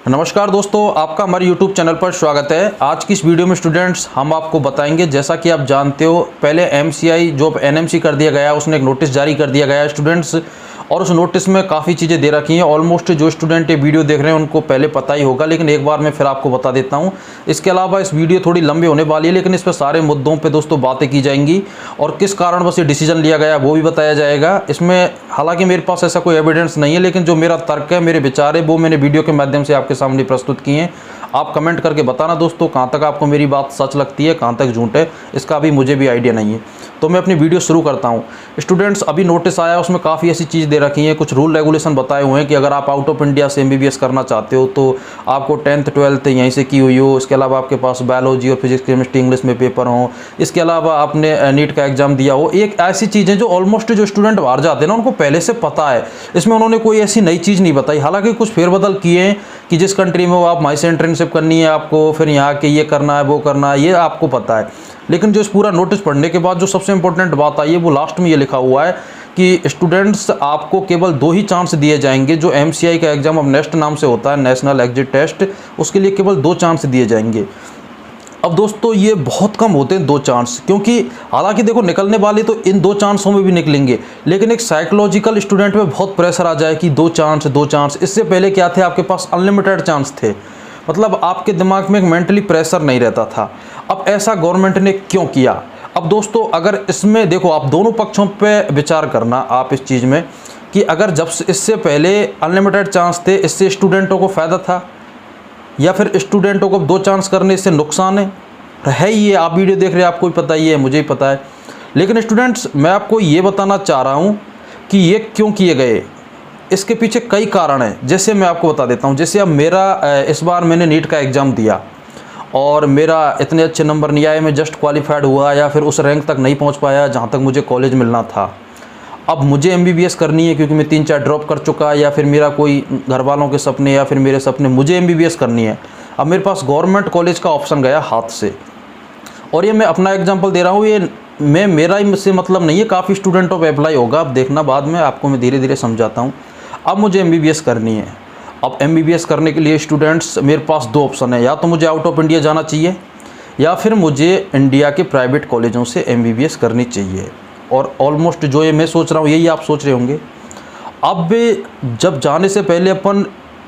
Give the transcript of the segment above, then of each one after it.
नमस्कार दोस्तों, आपका हमारे YouTube चैनल पर स्वागत है। आज की इस वीडियो में स्टूडेंट्स हम आपको बताएंगे, जैसा कि आप जानते हो पहले MCI जो NMC कर दिया गया, उसने एक नोटिस जारी कर दिया गया है स्टूडेंट्स, और उस नोटिस में काफ़ी चीज़ें दे रखी हैं। ऑलमोस्ट जो स्टूडेंट ये वीडियो देख रहे हैं उनको पहले पता ही होगा, लेकिन एक बार मैं फिर आपको बता देता हूँ। इसके अलावा इस वीडियो थोड़ी लंबी होने वाली है, लेकिन इस पर सारे मुद्दों पे दोस्तों बातें की जाएंगी और किस कारण बस ये डिसीजन लिया गया वो भी बताया जाएगा। इसमें हालांकि मेरे पास ऐसा कोई एविडेंस नहीं है, लेकिन जो मेरा तर्क है, मेरे विचार है, वो मैंने वीडियो के माध्यम से आपके सामने प्रस्तुत किए हैं। आप कमेंट करके बताना दोस्तों कहाँ तक आपको मेरी बात सच लगती है, कहाँ तक झूठ है, इसका अभी मुझे भी आइडिया नहीं है। तो मैं अपनी वीडियो शुरू करता हूँ। स्टूडेंट्स, अभी नोटिस आया, उसमें काफ़ी ऐसी चीज़ दे रखी है, कुछ रूल रेगुलेशन बताए हुए हैं कि अगर आप आउट ऑफ इंडिया से MBBS करना चाहते हो तो आपको 10th 12th यहीं से की हुई हो, इसके अलावा आपके पास बायोलॉजी और फिजिक्स केमिस्ट्री इंग्लिश में पेपर हो, इसके अलावा आपने नीट का एग्जाम दिया हो। एक ऐसी चीज़ें जो ऑलमोस्ट जो स्टूडेंट बाहर जाते हैं ना उनको पहले से पता है। इसमें उन्होंने कोई ऐसी नई चीज़ नहीं बताई। हालांकि कुछ फेरबदल किए हैं कि जिस कंट्री में हो आप वहीं से इंटर्नशिप करनी है आपको, फिर यहाँ के ये करना है वो करना है, ये आपको पता है। लेकिन जो इस पूरा नोटिस पढ़ने के बाद जो सबसे इंपॉर्टेंट बात आई है वो लास्ट में ये लिखा हुआ है कि स्टूडेंट्स आपको केवल 2 ही चांस दिए जाएंगे। जो MCI का एग्जाम अब नेक्स्ट नाम से होता है, नेशनल एग्जिट टेस्ट, उसके लिए केवल 2 चांस दिए जाएंगे। अब दोस्तों ये बहुत कम होते हैं 2 चांस, क्योंकि हालांकि देखो निकलने वाले तो इन 2 चांसों में भी निकलेंगे, लेकिन एक साइकोलॉजिकल स्टूडेंट में बहुत प्रेशर आ जाए कि 2 चांस 2 चांस। इससे पहले क्या थे, आपके पास अनलिमिटेड चांस थे, मतलब आपके दिमाग में एक मेंटली प्रेशर नहीं रहता था। अब ऐसा गवर्नमेंट ने क्यों किया? अब दोस्तों अगर इसमें देखो, आप दोनों पक्षों पे विचार करना आप इस चीज़ में कि अगर जब इससे पहले अनलिमिटेड चांस थे, इससे स्टूडेंटों को फ़ायदा था या फिर स्टूडेंटों को 2 चांस करने से नुकसान है ही। ये आप वीडियो देख रहे हैं, आपको भी पता ही है, मुझे ही पता है। लेकिन स्टूडेंट्स मैं आपको ये बताना चाह रहा हूँ कि ये क्यों किए गए, इसके पीछे कई कारण हैं। जैसे मैं आपको बता देता हूँ, जैसे अब मेरा इस बार मैंने नीट का एग्ज़ाम दिया और मेरा इतने अच्छे नंबर नहीं आए, मैं जस्ट क्वालिफाइड हुआ या फिर उस रैंक तक नहीं पहुँच पाया जहाँ तक मुझे कॉलेज मिलना था। अब मुझे MBBS करनी है क्योंकि मैं 3-4 ड्रॉप कर चुका, या फिर मेरा कोई घर वालों के सपने या फिर मेरे सपने, मुझे MBBS करनी है। अब मेरे पास गवर्नमेंट कॉलेज का ऑप्शन गया हाथ से, और ये मैं अपना एग्जांपल दे रहा हूँ, ये मेरा ही से मतलब नहीं है, काफ़ी स्टूडेंटों पे अप्लाई होगा। अब देखना बाद में आपको मैं धीरे धीरे समझाता हूँ। अब मुझे MBBS करनी है। अब MBBS करने के लिए स्टूडेंट्स मेरे पास 2 ऑप्शन है, या तो मुझे आउट ऑफ इंडिया जाना चाहिए या फिर मुझे इंडिया के प्राइवेट कॉलेजों से MBBS करनी चाहिए। और ऑलमोस्ट जो ये मैं सोच रहा हूँ यही आप सोच रहे होंगे। अब जब जाने से पहले अपन,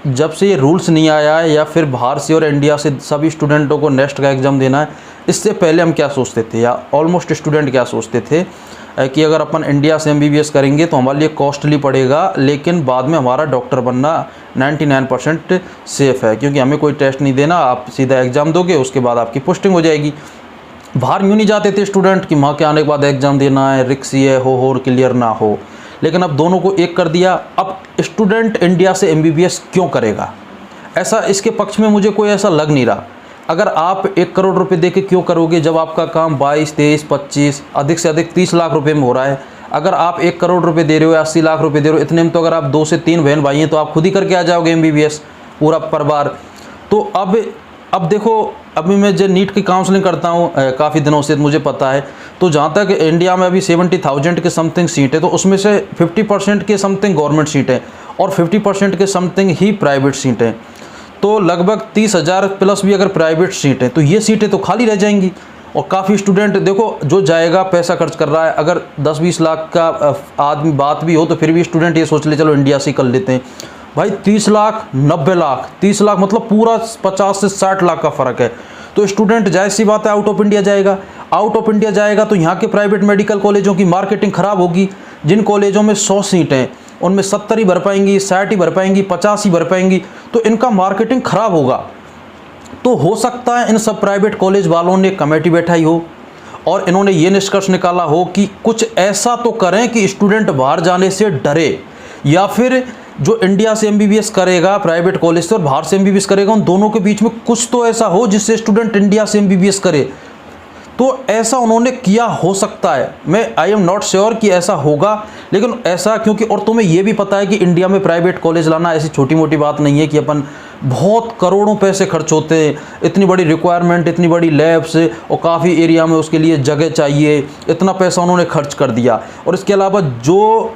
जब से ये रूल्स नहीं आया है या फिर बाहर से और इंडिया से सभी स्टूडेंटों को नेक्स्ट का एग्ज़ाम देना है, इससे पहले हम क्या सोचते थे, या ऑलमोस्ट स्टूडेंट क्या सोचते थे कि अगर अपन इंडिया से MBBS करेंगे तो हमारे लिए कॉस्टली पड़ेगा, लेकिन बाद में हमारा डॉक्टर बनना 99% सेफ़ है, क्योंकि हमें कोई टेस्ट नहीं देना, आप सीधा एग्ज़ाम दोगे, उसके बाद आपकी पोस्टिंग हो जाएगी। बाहर यूँ नहीं जाते थे स्टूडेंट कि वहाँ के आने के बाद एग्ज़ाम देना है, रिक्स ये हो और क्लियर ना हो। लेकिन अब दोनों को एक कर दिया। अब स्टूडेंट इंडिया से MBBS क्यों करेगा? ऐसा इसके पक्ष में मुझे कोई ऐसा लग नहीं रहा। अगर आप 1 करोड़ रुपए दे के क्यों करोगे जब आपका काम 22, 23, 25, अधिक से अधिक 30 लाख रुपए में हो रहा है? अगर आप 1 करोड़ रुपए दे रहे हो, 80 लाख रुपए दे रहे हो, इतने में तो अगर आप 2 से 3 बहन भाई हैं तो आप खुद ही करके आ जाओगे MBBS पूरा परिवार। तो अब देखो, अभी मैं जो नीट की काउंसलिंग करता हूँ काफ़ी दिनों से, मुझे पता है, तो जहाँ तक इंडिया में अभी 70,000 के समथिंग सीट है, तो उसमें से 50% के समथिंग गवर्नमेंट सीट है और 50% के समथिंग ही प्राइवेट सीट हैं। तो लगभग 30,000 प्लस भी अगर प्राइवेट सीट हैं तो ये सीटें तो खाली रह जाएंगी। और काफ़ी स्टूडेंट देखो जो जाएगा पैसा खर्च कर रहा है, अगर 10-20 लाख का आदमी बात भी हो तो फिर भी स्टूडेंट ये सोच ले चलो इंडिया से कर लेते हैं। भाई 30 लाख 90 लाख, 30 लाख मतलब पूरा 50 से 60 लाख का फ़र्क है। तो स्टूडेंट जाहिर सी बात है आउट ऑफ इंडिया जाएगा। आउट ऑफ इंडिया जाएगा तो यहाँ के प्राइवेट मेडिकल कॉलेजों की मार्केटिंग ख़राब होगी। जिन कॉलेजों में 100 सीटें उनमें 70 ही भर पाएंगी, 60 ही भर पाएंगी, 50 ही भर पाएंगी, तो इनका मार्केटिंग ख़राब होगा। तो हो सकता है इन सब प्राइवेट कॉलेज वालों ने कमेटी बैठाई हो और इन्होंने ये निष्कर्ष निकाला हो कि कुछ ऐसा तो करें कि स्टूडेंट बाहर जाने से डरे, या फिर जो इंडिया से MBBS करेगा प्राइवेट कॉलेज से और बाहर से MBBS करेगा, उन दोनों के बीच में कुछ तो ऐसा हो जिससे स्टूडेंट इंडिया से MBBS करे। तो ऐसा उन्होंने किया हो सकता है, मैं आई एम नॉट श्योर कि ऐसा होगा, लेकिन ऐसा क्योंकि, और तुम्हें ये भी पता है कि इंडिया में प्राइवेट कॉलेज लाना ऐसी छोटी मोटी बात नहीं है कि अपन बहुत करोड़ों पैसे खर्च होते हैं, इतनी बड़ी रिक्वायरमेंट, इतनी बड़ी लैब्स और काफ़ी एरिया में उसके लिए जगह चाहिए, इतना पैसा उन्होंने खर्च कर दिया। और इसके अलावा जो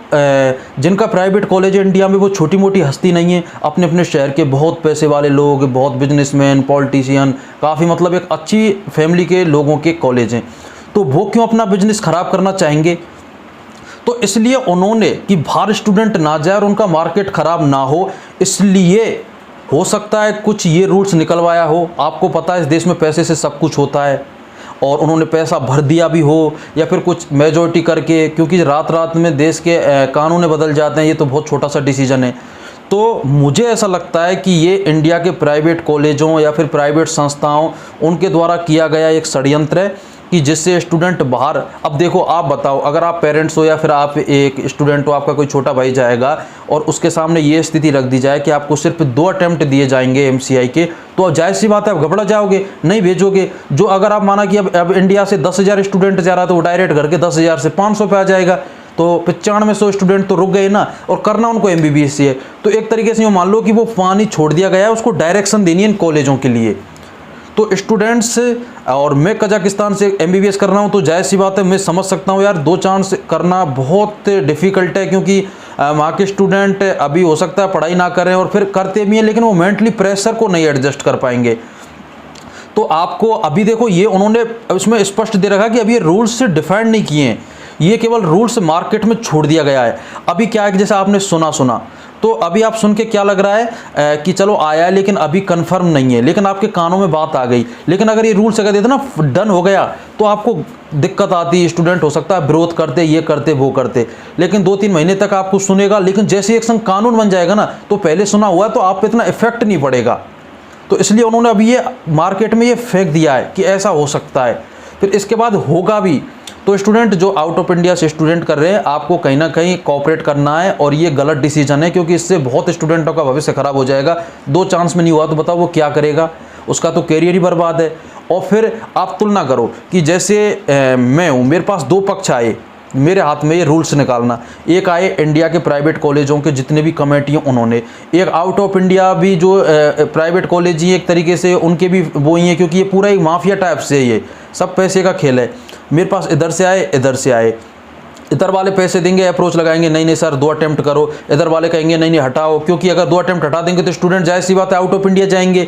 जिनका प्राइवेट कॉलेज है इंडिया में, वो छोटी मोटी हस्ती नहीं है, अपने अपने शहर के बहुत पैसे वाले लोग, बहुत बिजनेसमैन, पॉलिटिशियन, काफ़ी मतलब एक अच्छी फैमिली के लोगों के कॉलेज हैं। तो वो क्यों अपना बिजनेस ख़राब करना चाहेंगे? तो इसलिए उन्होंने कि बाहर स्टूडेंट ना जाए और उनका मार्केट ख़राब ना हो, इसलिए हो सकता है कुछ ये रूल्स निकलवाया हो। आपको पता है इस देश में पैसे से सब कुछ होता है, और उन्होंने पैसा भर दिया भी हो, या फिर कुछ मेजॉरिटी करके, क्योंकि रात रात में देश के कानून बदल जाते हैं, ये तो बहुत छोटा सा डिसीजन है। तो मुझे ऐसा लगता है कि ये इंडिया के प्राइवेट कॉलेजों या फिर प्राइवेट संस्थाओं, उनके द्वारा किया गया एक षड्यंत्र है कि जिससे स्टूडेंट बाहर। अब देखो, आप बताओ, अगर आप पेरेंट्स हो या फिर आप एक स्टूडेंट हो, आपका कोई छोटा भाई जाएगा और उसके सामने ये स्थिति रख दी जाए कि आपको सिर्फ 2 अटेम्प्ट दिए जाएंगे एमसीआई के, तो जाहिर सी बात है आप घबरा जाओगे, नहीं भेजोगे। जो अगर आप माना कि अब इंडिया से 10,000 स्टूडेंट जा रहा है, तो वो डायरेक्ट घर के 10,000 से 500 पे आ जाएगा, तो 9500 स्टूडेंट तो रुक गए ना, और करना उनको एमबीबीएस है। तो एक तरीके से मान लो कि वो पानी छोड़ दिया गया है, उसको डायरेक्शन देनी है इन कॉलेजों के लिए। तो स्टूडेंट्स, और मैं कजाकिस्तान से एमबीबीएस कर रहा हूँ, तो जाहिर सी बात है मैं समझ सकता हूँ यार, 2 चांस करना बहुत डिफ़िकल्ट है, क्योंकि वहाँ के स्टूडेंट अभी हो सकता है पढ़ाई ना करें और फिर करते भी हैं, लेकिन वो मेंटली प्रेशर को नहीं एडजस्ट कर पाएंगे। तो आपको अभी देखो, ये उन्होंने इसमें स्पष्ट दे रखा कि अभी ये रूल्स से डिफाइंड नहीं किए हैं, ये केवल रूल्स मार्केट में छोड़ दिया गया है। अभी क्या है कि जैसे आपने सुना, तो अभी आप सुन के क्या लग रहा है कि चलो आया है, लेकिन अभी कंफर्म नहीं है, लेकिन आपके कानों में बात आ गई। लेकिन अगर ये रूल्स अगर देते ना डन हो गया, तो आपको दिक्कत आती, स्टूडेंट हो सकता है विरोध करते, ये करते वो करते, लेकिन 2-3 महीने तक आपको सुनेगा। लेकिन जैसे एक संग कानून बन जाएगा ना, तो पहले सुना हुआ है तो आप पे इतना इफेक्ट नहीं पड़ेगा। तो इसलिए उन्होंने अभी ये मार्केट में ये फेंक दिया है कि ऐसा हो सकता है, फिर इसके बाद होगा भी। तो स्टूडेंट जो आउट ऑफ इंडिया से स्टूडेंट कर रहे हैं, आपको कहीं ना कहीं कोऑपरेट करना है, और ये गलत डिसीजन है, क्योंकि इससे बहुत स्टूडेंटों का भविष्य खराब हो जाएगा। 2 चांस में नहीं हुआ तो बताओ वो क्या करेगा, उसका तो कैरियर ही बर्बाद है। और फिर आप तुलना करो कि जैसे मैं हूँ, मेरे पास 2 पक्ष आए, मेरे हाथ में ये रूल्स निकालना। एक आए इंडिया के प्राइवेट कॉलेजों के जितने भी कमेटी हैं उन्होंने, एक आउट ऑफ इंडिया भी जो प्राइवेट कॉलेज ही एक तरीके से उनके भी वो ही हैं, क्योंकि ये पूरा एक माफिया टाइप से ये सब पैसे का खेल है। मेरे पास इधर से आए, इधर से आए, इधर वाले पैसे देंगे, अप्रोच लगाएंगे, नहीं सर 2 अटेम्प्ट करो, इधर वाले कहेंगे नहीं हटाओ, क्योंकि अगर 2 अटेम्प्ट हटा देंगे तो स्टूडेंट जाहिर सी बात है आउट ऑफ इंडिया जाएंगे,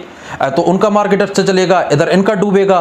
तो उनका मार्केट अच्छा चलेगा, इधर इनका डूबेगा।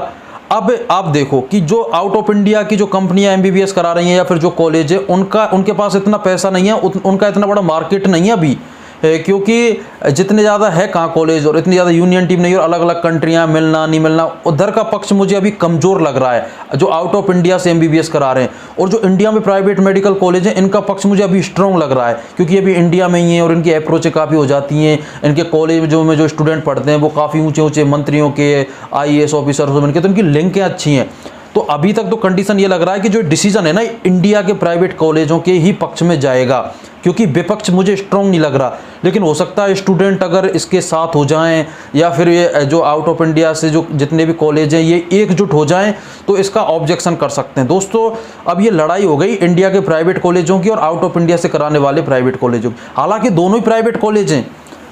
अब आप देखो कि जो आउट ऑफ इंडिया की जो कंपनियां एमबीबीएस करा रही हैं या फिर जो कॉलेज है, उनके पास इतना पैसा नहीं है, उनका इतना बड़ा मार्केट नहीं है अभी, क्योंकि जितने ज़्यादा है कहाँ कॉलेज, और इतनी ज़्यादा यूनियन टीम नहीं, और अलग अलग कंट्रियाँ मिलना नहीं मिलना, उधर का पक्ष मुझे अभी कमज़ोर लग रहा है, जो आउट ऑफ इंडिया से एमबीबीएस करा रहे हैं। और जो इंडिया में प्राइवेट मेडिकल कॉलेज हैं, इनका पक्ष मुझे अभी स्ट्रॉन्ग लग रहा है, क्योंकि अभी इंडिया में ही है और इनकी अप्रोचें काफ़ी हो जाती हैं। इनके कॉलेज में जो स्टूडेंट पढ़ते हैं वो काफ़ी ऊँचे ऊँचे मंत्रियों के, IAS ऑफिसर इनके, तो इनकी लिंकें अच्छी हैं। तो अभी तक तो कंडीशन ये लग रहा है कि जो डिसीजन है ना, इंडिया के प्राइवेट कॉलेजों के ही पक्ष में जाएगा, क्योंकि विपक्ष मुझे स्ट्रॉन्ग नहीं लग रहा। लेकिन हो सकता है स्टूडेंट अगर इसके साथ हो जाएं, या फिर ये जो आउट ऑफ इंडिया से जो जितने भी कॉलेज हैं ये एकजुट हो जाएं, तो इसका ऑब्जेक्शन कर सकते हैं। दोस्तों, अब ये लड़ाई हो गई इंडिया के प्राइवेट कॉलेजों की और आउट ऑफ इंडिया से कराने वाले प्राइवेट कॉलेजों की। हालांकि दोनों ही प्राइवेट कॉलेज हैं,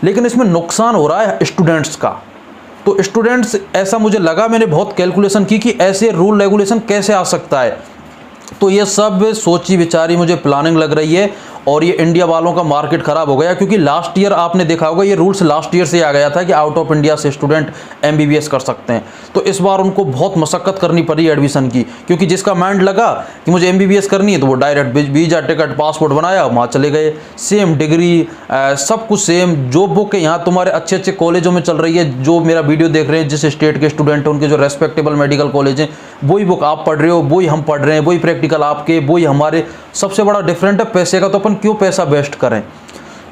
लेकिन इसमें नुकसान हो रहा है स्टूडेंट्स का। तो स्टूडेंट्स, ऐसा मुझे लगा, मैंने बहुत कैलकुलेशन की कि ऐसे रूल रेगुलेशन कैसे आ सकता है। तो ये सब सोची विचारी मुझे प्लानिंग लग रही है, और ये इंडिया वालों का मार्केट खराब हो गया, क्योंकि लास्ट ईयर आपने देखा होगा ये रूल्स लास्ट ईयर से आ गया था कि आउट ऑफ इंडिया से स्टूडेंट एमबीबीएस कर सकते हैं। तो इस बार उनको बहुत मशक्कत करनी पड़ी एडमिशन की, क्योंकि जिसका माइंड लगा कि मुझे एमबीबीएस करनी है, तो वो डायरेक्ट वीजा, टिकट, पासपोर्ट बनाया, वहाँ चले गए, सेम डिग्री, सब कुछ सेम। जो बुक यहाँ तुम्हारे अच्छे अच्छे कॉलेजों में चल रही है, जो मेरा वीडियो देख रहे हैं जिस स्टेट के स्टूडेंट हैं, उनके जो रेस्पेक्टेबल मेडिकल कॉलेज हैं, वही बुक आप पढ़ रहे हो, वही हम पढ़ रहे हैं, वही प्रैक्टिकल आपके, वही हमारे। सबसे बड़ा डिफरेंट है पैसे का, तो अपन क्यों पैसा वेस्ट करें।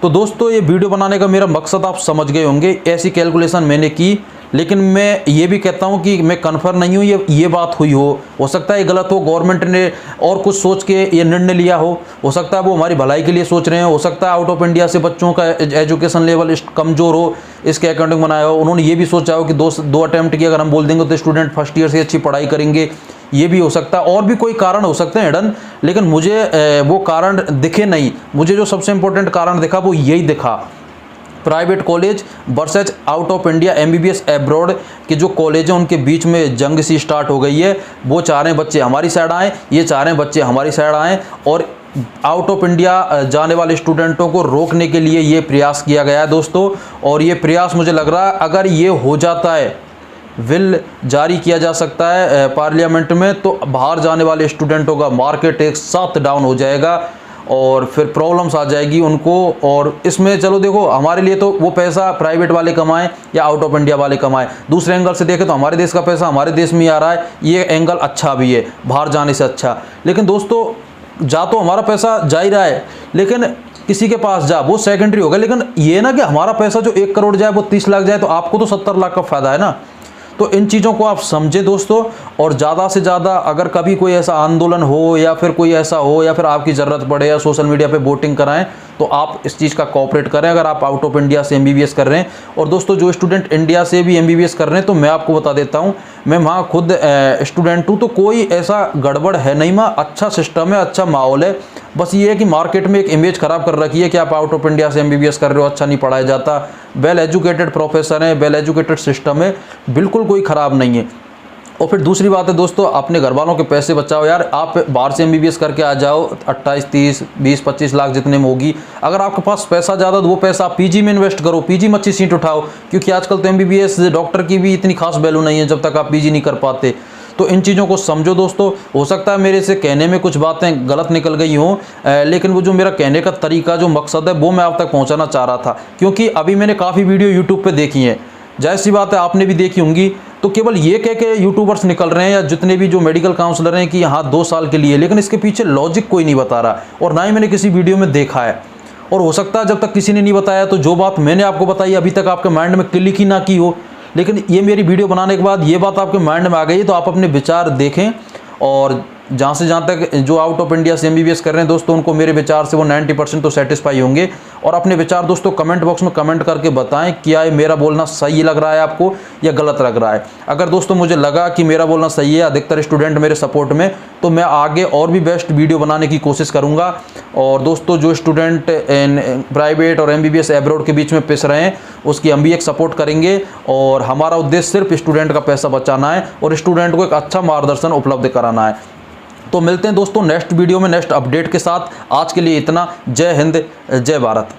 तो दोस्तों, ये वीडियो बनाने का मेरा मकसद आप समझ गए होंगे, ऐसी कैलकुलेशन मैंने की। लेकिन मैं ये भी कहता हूँ कि मैं कन्फर्म नहीं हूँ ये बात हुई हो सकता है ये गलत हो, गवर्नमेंट ने और कुछ सोच के ये निर्णय लिया हो सकता है वो हमारी भलाई के लिए सोच रहे हैं, हो सकता है आउट ऑफ इंडिया से बच्चों का एजुकेशन लेवल कमज़ोर हो, इसके अकॉर्डिंग बनाया हो। उन्होंने ये भी सोचा हो कि दो अटैम्प्ट की अगर हम बोल देंगे तो स्टूडेंट फर्स्ट ईयर से अच्छी पढ़ाई करेंगे, ये भी हो सकता है। और भी कोई कारण हो सकते हैं हिडन, लेकिन मुझे वो कारण दिखे नहीं। मुझे जो सबसे इम्पोर्टेंट कारण दिखा वो यही दिखा private college versus out of India MBBS abroad के जो कॉलेज हैं उनके बीच में जंग सी स्टार्ट हो गई है। वो चाह रहे हैं बच्चे हमारी साइड आएँ, ये चाह रहे हैं बच्चे हमारी साइड आएँ, और आउट ऑफ इंडिया जाने वाले स्टूडेंटों को रोकने के लिए ये प्रयास किया गया है दोस्तों। और ये प्रयास मुझे लग रहा है अगर ये हो जाता है, बिल जारी किया जा सकता है पार्लियामेंट में, तो बाहर जाने वाले स्टूडेंटों का मार्केट एक साथ डाउन हो जाएगा और फिर प्रॉब्लम्स आ जाएगी उनको। और इसमें चलो देखो, हमारे लिए तो वो पैसा प्राइवेट वाले कमाएं या आउट ऑफ इंडिया वाले कमाएं, दूसरे एंगल से देखें तो हमारे देश का पैसा हमारे देश में ही आ रहा है, ये एंगल अच्छा भी है बाहर जाने से अच्छा। लेकिन दोस्तों जा तो हमारा पैसा जा ही रहा है, लेकिन किसी के पास जा वो सेकेंडरी होगा। लेकिन ये ना कि हमारा पैसा जो 1 करोड़ जाए वो 30 लाख जाए, तो आपको तो 70 लाख का फायदा है ना। तो इन चीज़ों को आप समझें दोस्तों, और ज़्यादा से ज़्यादा अगर कभी कोई ऐसा आंदोलन हो या फिर कोई ऐसा हो या फिर आपकी ज़रूरत पड़े या सोशल मीडिया पे वोटिंग कराएं, तो आप इस चीज़ का कोऑपरेट करें अगर आप आउट ऑफ इंडिया से एमबीबीएस कर रहे हैं। और दोस्तों जो स्टूडेंट इंडिया से भी एमबीबीएस कर रहे हैं, तो मैं आपको बता देता हूँ, मैं वहाँ खुद स्टूडेंट हूँ, तो कोई ऐसा गड़बड़ है नहीं, वहाँ अच्छा सिस्टम है, अच्छा माहौल है। बस ये है कि मार्केट में एक इमेज ख़राब कर रखी है कि आप आउट ऑफ इंडिया से एमबीबीएस कर रहे हो, अच्छा नहीं पढ़ाया जाता। वेल एजुकेटेड प्रोफेसर हैं, वेल एजुकेटेड सिस्टम है, बिल्कुल कोई ख़राब नहीं है। और फिर दूसरी बात है दोस्तों, अपने घर वालों के पैसे बचाओ यार। आप बाहर से एमबीबीएस करके आ जाओ, 28, 30, 20, 25 लाख जितने में होगी। अगर आपके पास पैसा ज़्यादा तो वो पैसा आप पीजी में इन्वेस्ट करो, पीजी में अच्छी सीट उठाओ, क्योंकि आजकल तो एमबीबीएस डॉक्टर की भी इतनी खास वैल्यू नहीं है जब तक आप पीजी नहीं कर पाते। तो इन चीज़ों को समझो दोस्तों। हो सकता है मेरे से कहने में कुछ बातें गलत निकल गई हों, लेकिन वो जो मेरा कहने का तरीका, जो मकसद है, वो मैं आप तक पहुंचाना चाह रहा था। क्योंकि अभी मैंने काफ़ी वीडियो यूट्यूब पे देखी हैं, जाहिर सी बात है आपने भी देखी होंगी, तो केवल ये कह के यूट्यूबर्स निकल रहे हैं या जितने भी जो मेडिकल काउंसलर हैं कि हाँ 2 साल के लिए, लेकिन इसके पीछे लॉजिक कोई नहीं बता रहा, और ना ही मैंने किसी वीडियो में देखा है। और हो सकता है जब तक किसी ने नहीं बताया, तो जो बात मैंने आपको बताई अभी तक आपके माइंड में क्लिक ही ना की हो, लेकिन ये मेरी वीडियो बनाने के बाद ये बात आपके माइंड में आ गई है, तो आप अपने विचार देखें। और जहाँ तक जो आउट ऑफ इंडिया से एमबीबीएस कर रहे हैं दोस्तों, उनको मेरे विचार से वो 90% तो सेटिस्फाई होंगे। और अपने विचार दोस्तों कमेंट बॉक्स में कमेंट करके बताएं, क्या ये मेरा बोलना सही लग रहा है आपको या गलत लग रहा है। अगर दोस्तों मुझे लगा कि मेरा बोलना सही है, अधिकतर स्टूडेंट मेरे सपोर्ट में, तो मैं आगे और भी बेस्ट वीडियो बनाने की कोशिश करूँगा। और दोस्तों जो स्टूडेंट प्राइवेट और एमबीबीएस एब्रॉड के बीच में पिस रहे हैं, उसकी हम भी एक सपोर्ट करेंगे। और हमारा उद्देश्य सिर्फ स्टूडेंट का पैसा बचाना है और स्टूडेंट को एक अच्छा मार्गदर्शन उपलब्ध कराना है। तो मिलते हैं दोस्तों नेक्स्ट वीडियो में नेक्स्ट अपडेट के साथ। आज के लिए इतना। जय हिंद, जय भारत।